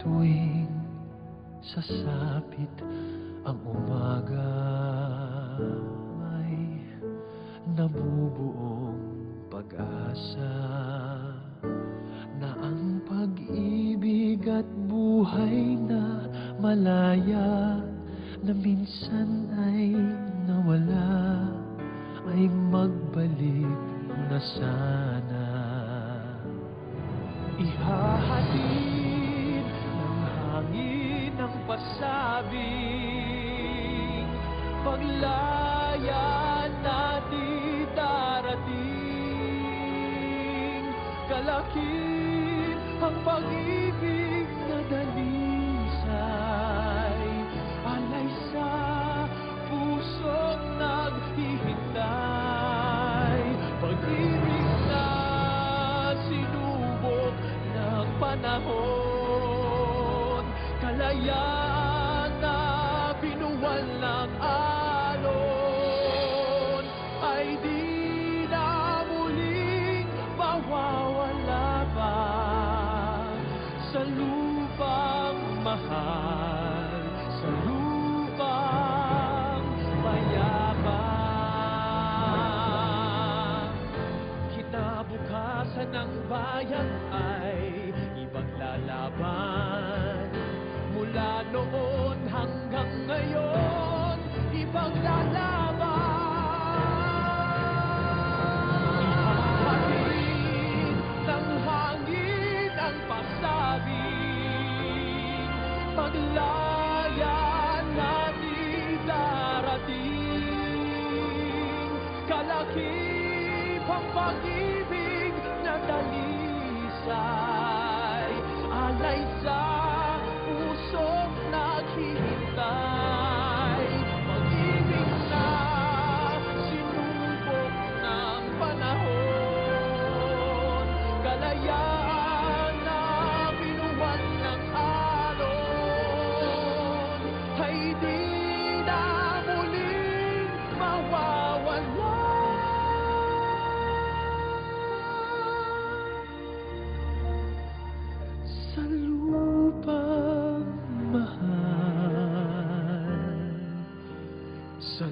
tuwing sasapit ang umaga ay nabubuong pag-asa na ang pag-ibig at buhay na malaya na minsan ay nawala ay magbalik na sana. Ihahatid ng hangin ng pasabing paglaya natin darating. Kalakip ang pag-ibig na dalisay, alay sa pusong naghihintay. Pag-ibig na sinubok ng panahon, kalayaan na binuwal ng alon, ay di na muling mawawala pa sa lupang mahal, sa lupang mayaman. Kinabukasan ng bayan ay ibang lalaban. Mula noon hanggang ngayon, ibang lalaban. Ihahatid ng hangin ang pagsabing paglaya natin darating. Kalakip ang pag-ibig na dalisay, alay sa pusong naghihintay. Pag-ibig na sinubok ng panahon, kalayaan na binuwal ng alon, ay di na muling mawawala sa lupang mahal, sa